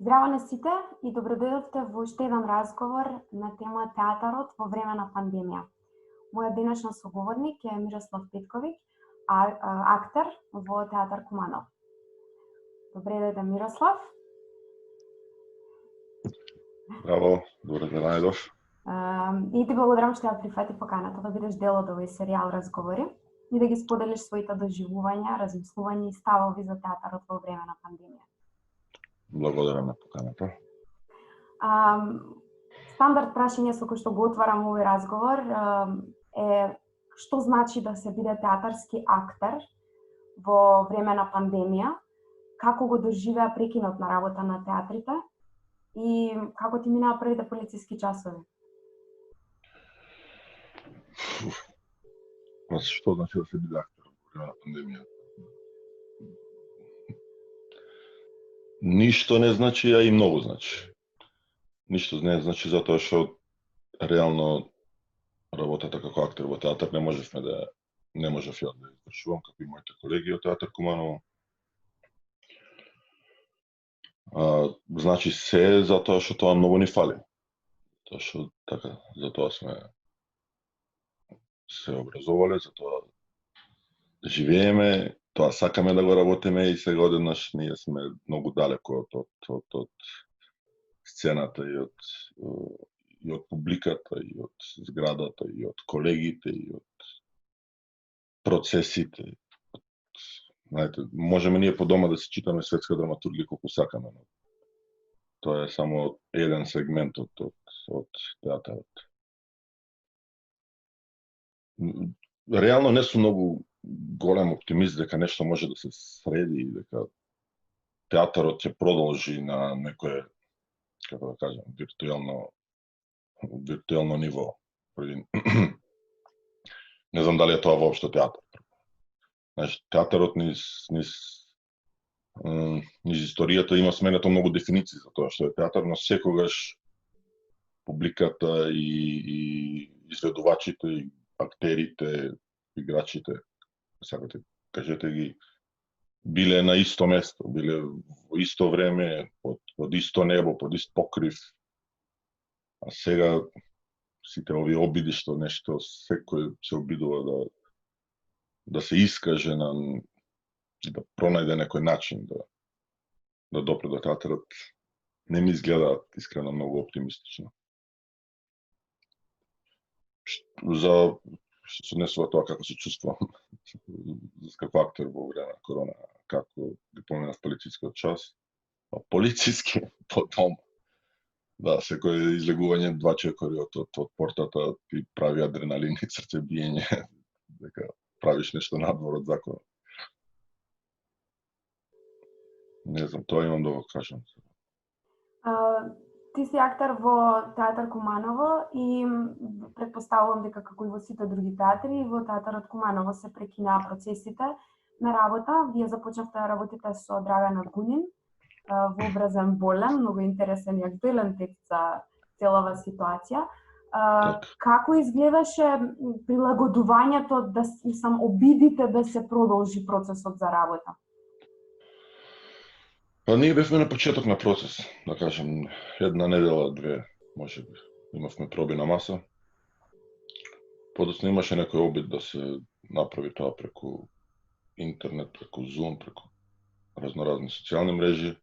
Здраво на сите и добродојдовте во уште еден разговор на тема театарот во време на пандемија. Мојот денешна соговорник е Мирослав Петковиќ, актер во Театар Куманово. Добре дојде, Мирослав. Браво, добре да најдов. И ти благодарам што ја прифати поканата да бидеш дел од овој серијал разговори и да ги споделиш своите доживувања, размислувања и ставови за театарот во време на пандемија. Благодарам на поканата. Стандард прашање со кој што го отварам овој разговор е што значи да се биде театарски актер во време на пандемија, како го доживеа прекинот на работа на театрите и како ти минаа првите полициски часови? Што значи да се биде актер во време на пандемија? Ништо не значи, а и многу значи. Ништо не значи затоа што реално работата како актер во театар не можев ја да извршувам како и моите колеги од Театар Куманово. Значи се затоа што тоа многу ни фали. Тоа што така, затоа сме се образовале, затоа живееме, тоа сакаме да го работиме и сега одеднаш ние сме многу далеко од сцената и од публиката и од зградата и од колегите и од процесите. Знаете, можеме ние по дома да се читаме светска драматургија колку сакаме, но тоа е само еден сегмент од театарот. Реално не сум многу голем оптимист дека нешто може да се среди и дека театарот ќе продолжи на некое, како да кажам, виртуелно ниво. Не знам дали е тоа воопшто театар. Знаеш, театарот низ историјата има сменето многу дефиниции за тоа што е театар, но секогаш публиката и изведувачите, и актерите, играчите, сакате кажете ги, биле на исто место, биле во исто време, под исто небо, под ист покрив. А сега сите овие обиди што нешто секој се обидува да се искаже да пронајде некој начин да допре до театарот, не ми изгледаат искрено многу оптимистично. За што се однесува тоа како се чувствувам како актер во време на корона, како ги поминав полицискиот час, полициски по дома. Да, секој излегување 2 чекори од портата ти прави адреналин и срцебиење, дека правиш нешто надвор од законот. Не знам, тоа имам да го кажам. Ти си актер во Театар Куманово и претпоставувам дека како и во сите други театри, во Театарот Куманово се прекинаа процесите на работа. Вие започнавте да работите со Драган Аргунин, вообразен болен, многу интересен и актуелен текст за целава ситуација. Како изгледаше прилагодувањето обидите да се продолжи процесот за работа? Ние бевме на почеток на процес, да кажем, 1 недела, 2, можеби, имавме проби на маса. Подоцна имаше некој обид да се направи тоа преку интернет, преку Zoom, преку разноразни социјални мрежи.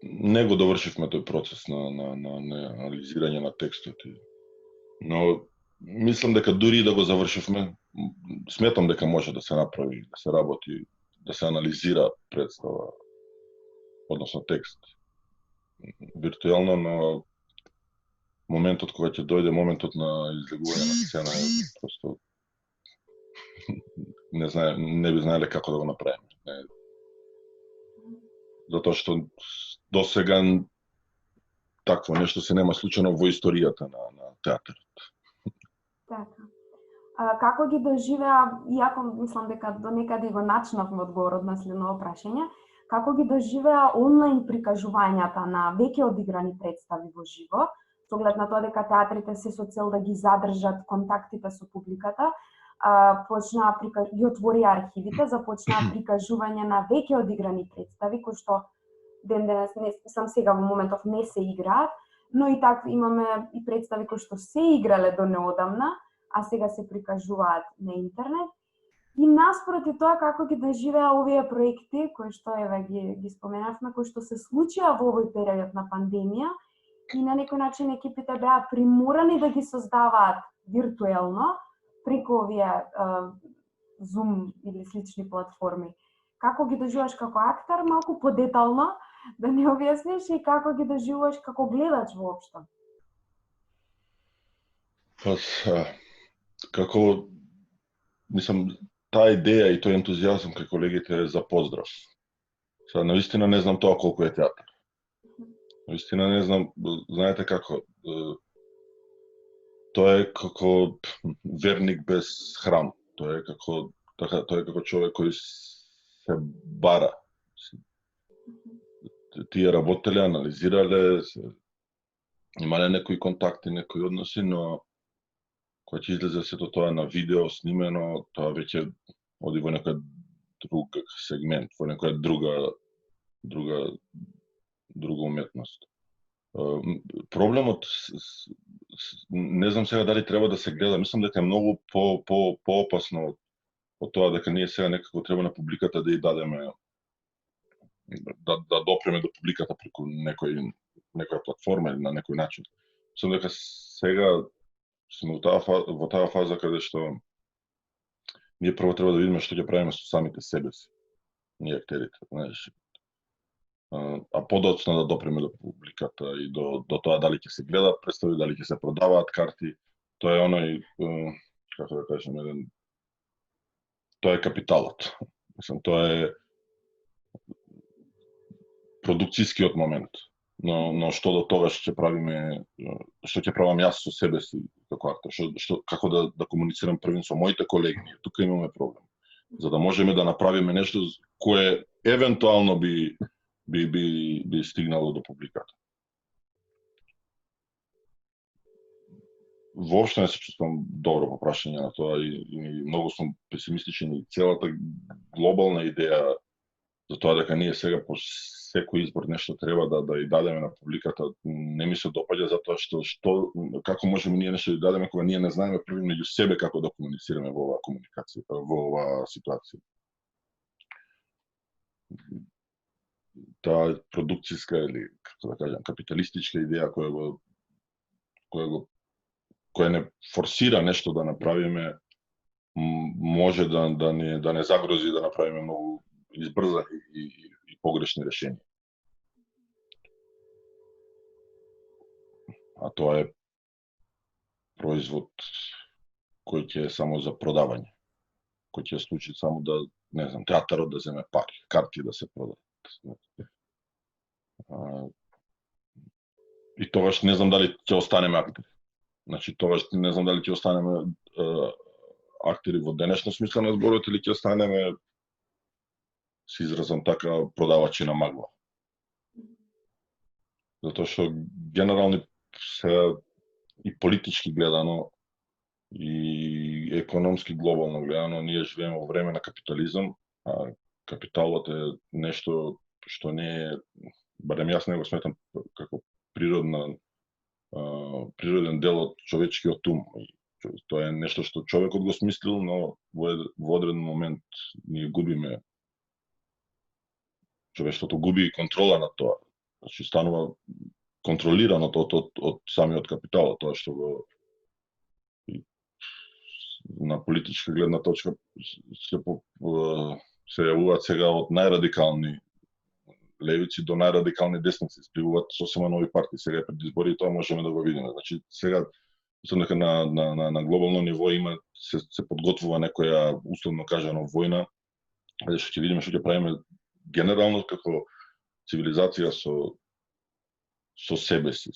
Не го довршивме тој процес на анализирање на текстот. Но мислам дека дури да го завршивме, сметам дека може да се направи, да се работи, да се анализира представа, односно текст, виртуелно, но моментот кога ќе дојде моментот на излегување на сцена е просто не би знаеле како да го направиме. Затоа што досега такво нешто се нема случено во историјата на театарот. Така. Како ги доживеа, иако мислам дека до некаде го начнавме одговорот на следното прашање, како ги доживеа онлайн прикажувањата на веќе одиграни представи во живо, со оглед на тоа дека театрите се со цел да ги задржат контактите со публиката, ги отворија архивите, започнаа прикажување на веќе одиграни представи, кои што ден денес не сам сега во моментов не се играат, но и така имаме и представи кои што се играле до неодамна, а сега се прикажуваат на интернет. И наспроти тоа како ги доживеа овие проекти кои што еве ги споменавме, кои што се случија во овој период на пандемија и на некој начин екипите беа приморани да ги создаваат виртуелно преку овие Zoom или слични платформи. Како ги доживуваш како актер, малку подетално да ни објасниш и како ги доживуваш како гледач воопшто? Како, мислам, таа идеја и тој ентузијазм кај колегите е за поздрав. Сега, наистина не знам тоа колку е театар. Наистина не знам, знаете како, тоа е како верник без храм. Тоа е како човек кој се бара. Тие работеле, анализирале, имале некои контакти, некои односи, но кога ќе излезе сето тоа на видео, снимено, тоа веќе оди во некој друг сегмент, во некоја друга уметност. Проблемот, не знам сега дали треба да се гледа, мислам дека е многу поопасно од тоа дека ние сега некако треба на публиката да ја дадеме, да допреме до публиката преку некоја платформа или на некој начин. Мислам дека сега сме во таа фаза каде што ние прво треба да видиме што ќе правиме со самите себе си, ние актерите, знаеш. А подоцна да допреме до публиката и до тоа дали ќе се гледаат представи, дали ќе се продаваат карти. Тоа е оној, како да кажем, тоа е капиталот. Мислам, тоа е продукцијскиот момент. Но што до тогаш ќе правиме, што ќе правам јас со себе си како актер, како да комуницирам првен со моите колеги, тука имаме проблем. За да можеме да направиме нешто кое евентуално би стигнало до публиката. Воопшто не се чувствам добро по прашање на тоа и многу сум песимистичен и целата глобална идеја за тоа дека ние сега по секој избор нешто треба да ја дадеме на публиката не ми се допаѓа затоа што како можеме ние нешто да дадеме кога ние не знаеме први меѓу себе како да комуницираме во оваа комуникација, во оваа ситуација. Таа продукцијска или како да кажам капиталистичка идеја која не форсира нешто да направиме може да не загрози да направиме многу избрзани и погрешни решенија. А тоа е производ кој ќе е само за продавање, кој ќе служи само да, не знам, театарот да земе пари, карти да се продадат. И тогаш не знам дали ќе останеме актери. Значи, тогаш не знам дали ќе останеме актери во денешна смисла на зборот или ќе останеме, се изразам така, продавачи на магла. Затоа што генерални се и политички гледано и економски глобално гледано ние живееме во време на капитализам, а капиталот е нешто што не е, барем јас не го сметам како природен дел од човечкиот ум. Тоа е нешто што човекот го смислил, но во одреден момент ние губиме, човештвото губи контрола на тоа. Значи станува контролирано од самиот капитал, тоа што го на политичка гледна точка се јавуваат сега од најрадикални левици до најрадикални десници, спливуваат сосема нови партии. Сега е пред избори и тоа можеме да го видиме. Значи сега мислам дека на глобално ниво се подготвува некоја условно кажано војна, каде што ќе видиме што ќе правиме генерално како цивилизација со себе си,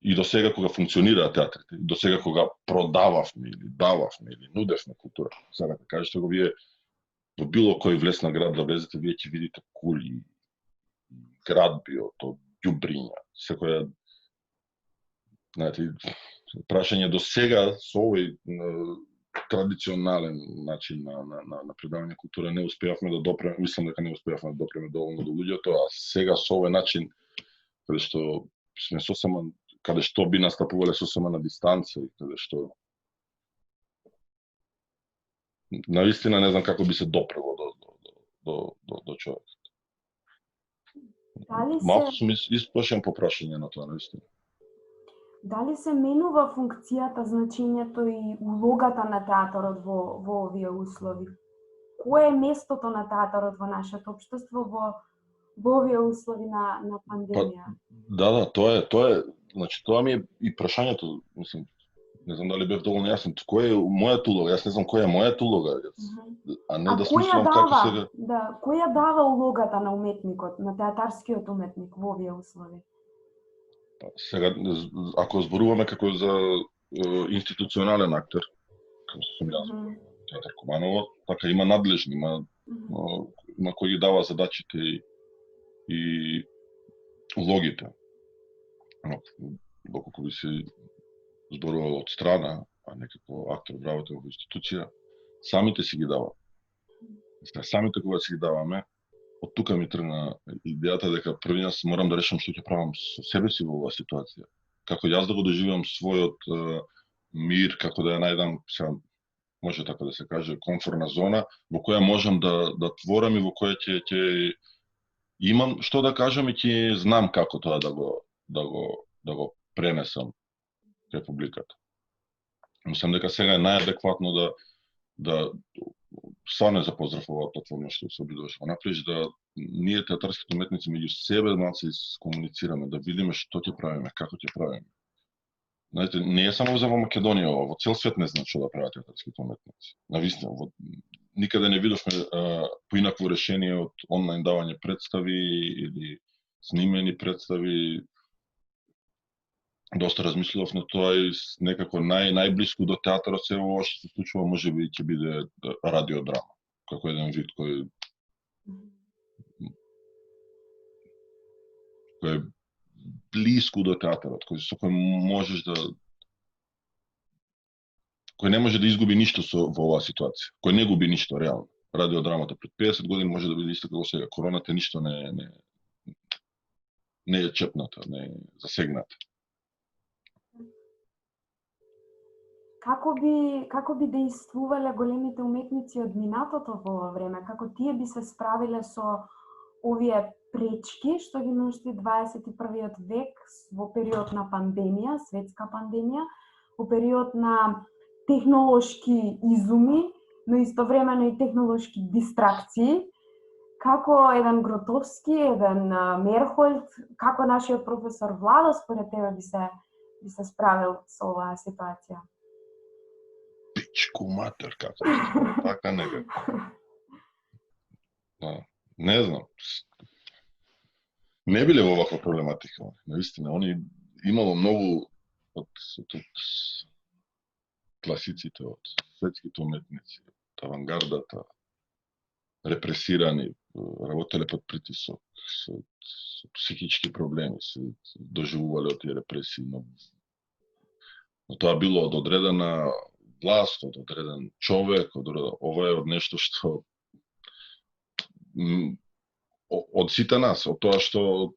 и до сега кога функционираа театрите, до сега кога продававме или дававме или нудевме култура. Сега да кажете го вие во било кој влесна град да влезете, вие ќе видите кули, градбиото, ѓубриња, секоја, знаете, прашање до сега со овој традиционален начин на предавање култура не успеавме да допреме, мислам дека не успеавме да допреме доволно до луѓето, а сега со овој начин каде што сме сосема, каде што би настапувале сосема на дистанца и каде што навистина не знам како би се допрело до човек. Малку сум исплашен по прашање на тоа, навистина. Дали се менува функцијата, значењето и улогата на театарот во овие услови? Кое е местото на театарот во нашето општество во овие услови на пандемија? Да, тоа е, значи тоа ми е и прашањето, мислам, не знам дали бев доволно јасен, која е мојата улога? Јас не знам која е мојата улога, а не да смислам како сега. Да, која дава улогата на уметникот, на театарскиот уметник во овие услови? Сега, ако зборуваме како за институционален актер, како сум јас, театар Куманово, така има надлежни, има кои ги дава задачите и улогите. Доколку би се зборувало од страна, а не како актер работи во институција, самите си ги дава. Самите кога си ги даваме, од тука ми тргна идејата дека први јас морам да решам што ќе правам со себе си во оваа ситуација. Како јас да го доживам својот мир, како да ја најдам, сега може така да се каже, комфортна зона во која можам да творам и во која ќе имам што да кажам и ќе знам како тоа да го пренесам кај публиката. Мислам дека сега е најадекватно да стварно за поздрав оваа платформа што се обидуваш да направиш, да ние театарските уметници меѓу себе малку комуницираме, да видиме што ќе правиме, како ќе правиме. Знаете, не е само за во Македонија, во цел свет не знам што да прават театарските уметници. Навистина, никаде не видовме поинакво решение од онлайн давање представи или снимени представи. Доста размислував на тоа и некако најблиску до театарот се ова што се случува можеби ќе биде радиодрама, како еден вид кој е блиску до театарот, со кој можеш кој не може да изгуби ништо во оваа ситуација, кој не губи ништо реално. Радиодрамата пред 50 години може да биде исто како сега. Короната ништо не е чепната, не е засегната. Како би действувале големите уметници од минатото во ова време? Како тие би се справиле со овие пречки што ги носи 21 век во период на пандемија, светска пандемија, во период на технолошки изуми, но истовремено и технолошки дистракции? Како еден Гротовски, еден Мерхолд, како нашиот професор Владо според тебе би се справил со оваа ситуација? Пичку матер, како така некако. Не знам. Не биле во оваква проблематика. Наистина, они имало многу од класиците, од светските уметници, од авангардата, репресирани, работеле под притисок, со психички проблеми, се доживувале од тие репресии. Но тоа било од одредена власт, од одреден човек, ова е од нешто што од сите нас, од тоа што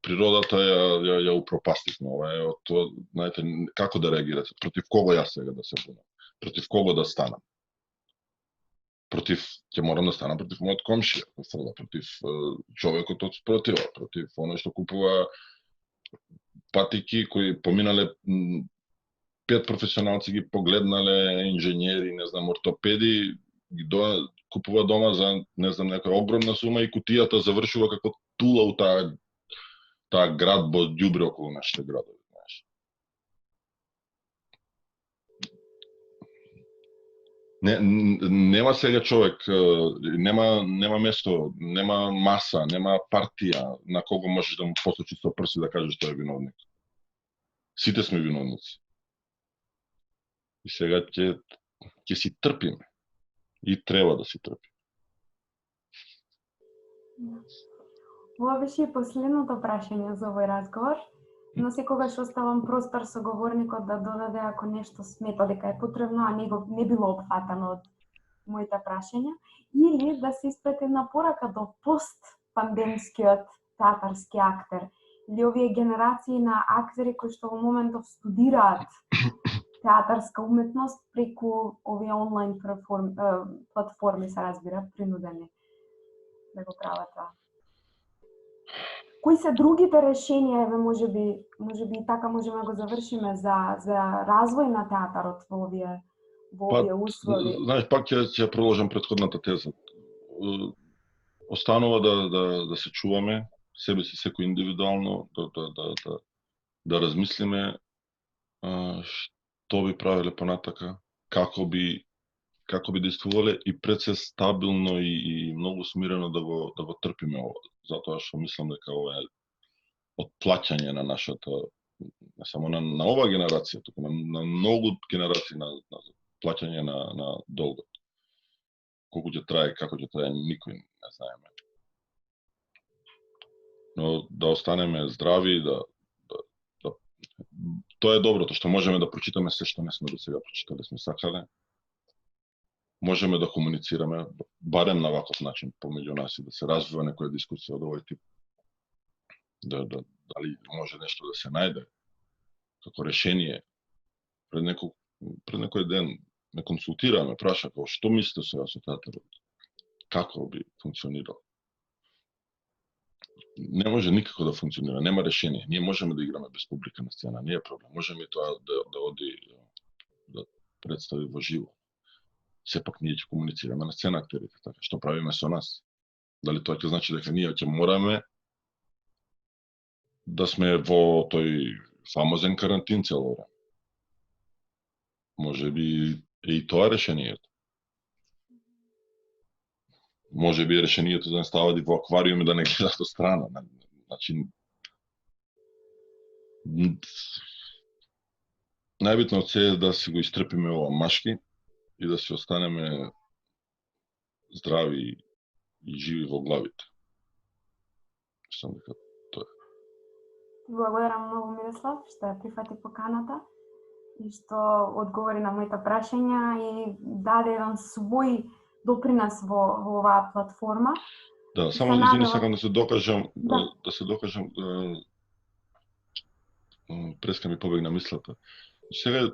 природата ја упропастивме. Ова е од тоа, знаете, како да реагирате, против кого јас сега да се бунам, против кого да станам. Ќе морам да станам против мојот комшија, против човекот од спротива, против оној што купува патики кои поминале 5 професионалци ги погледнале, инженери, не знам, ортопеди, ги купува дома за, не знам, некоја огромна сума и кутијата завршува како тула у таа град во ѓубре околу нашите градови, знаеш. Нема сега човек, нема место, нема маса, нема партија на кого можеш да му посочи со прси да кажеш тој е виновник. Сите сме виновници. И сега ќе си трпиме. И треба да си трпиме. Ова беше последното прашање за овој разговор. Но секогаш оставам простор со говорникот да додаде ако нешто смета дека е потребно, а не било опфатано од моите прашања, или да се испрати една порака до постпандемскиот театарски актер, или овие генерации на актери кои што во моментов студираат театарска уметност преку овие онлайн платформи, се разбира, принудени да го прават тоа. Кои се другите решенија, еве можеби и така можеме да го завршиме за развој на театарот во овие услови? Знаеш, пак ќе продолжам претходната теза. Останува да се чуваме, себе си секој индивидуално, да размислиме што би правеле понатака, како би действувале и пред се стабилно и многу смирено да го трпиме ово, затоа што мислам дека ова е отплаќање на нашата, не само на оваа генерација, туку на многу генерации на плаќање на долгот. Колку ќе трае, како ќе трае, никој не знаеме. Но да останеме здрави, тоа е доброто, што можеме да прочитаме се што не сме до сега прочитале, сме сакале. Можеме да комуницираме, барем на ваков начин, помеѓу нас и да се развива некоја дискусија од овој тип. Дали може нешто да се најде како решение. Пред некој ден ме консултира, ме праша што мислите сега со театарот, како би функционирал. Не може никако да функционира, нема решение. Ние можеме да играме без публика на сцена, не е проблем. Можеме и тоа да оди да представи во живо. Сепак ние ќе комуницираме на сцена актерите, така што правиме со нас. Дали тоа ќе значи дека ние ќе мораме да сме во тој фамозен карантин цело време? Може би е и тоа решението. Може би решението да не ставаат во аквариум и да не гледат од страна. Значи, најбитно е да си го истрпиме ова машки и да си останеме здрави и живи во главите. Мислам дека тоа е. Благодарам многу, Мирослав, што ја прифати поканата и што одговори на моите прашања и даде еден свој допринос во оваа платформа. Да, само извини, сакам да се докажам, преска ми побегна мислата. Сега,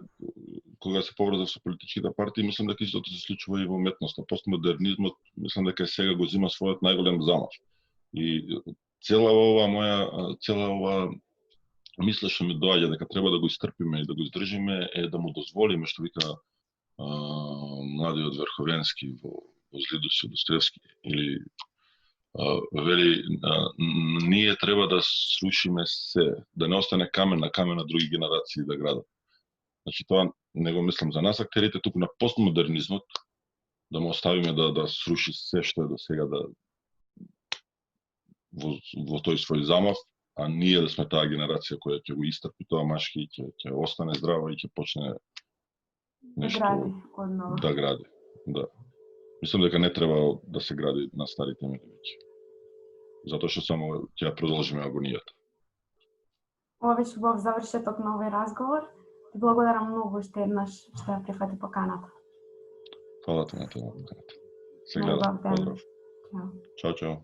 кога се поврзав со политичките партии, мислам дека истото се случува и во уметноста. Постмодернизмот, мислам дека сега го зима својот најголем замав. И цела ова мисла што ми доаѓа дека треба да го истрпиме и да го издржиме е да му дозволиме, што вика младиот Верховенски во Злидус Достоевски, или вели, ние треба да срушиме се, да не остане камен на камен на други генерации да градат. Значи тоа не го мислам за нас актерите, туку на постмодернизмот, да му оставиме да сруши се што е до сега во тој свој замав, а ние да сме таа генерација која ќе го истрпи тоа машки и ќе остане здрава и ќе почне нешто да гради. Да. Мислам дека не треба да се гради на стари темели веќе. Затоа што само ќе продолжиме агонијата. Ова беше убав завршеток на овој разговор. Ти благодарам многу уште еднаш што ја прифати поканата. Фала ти на тоа поканата. Се гледам. Поздрав. Чао, чао.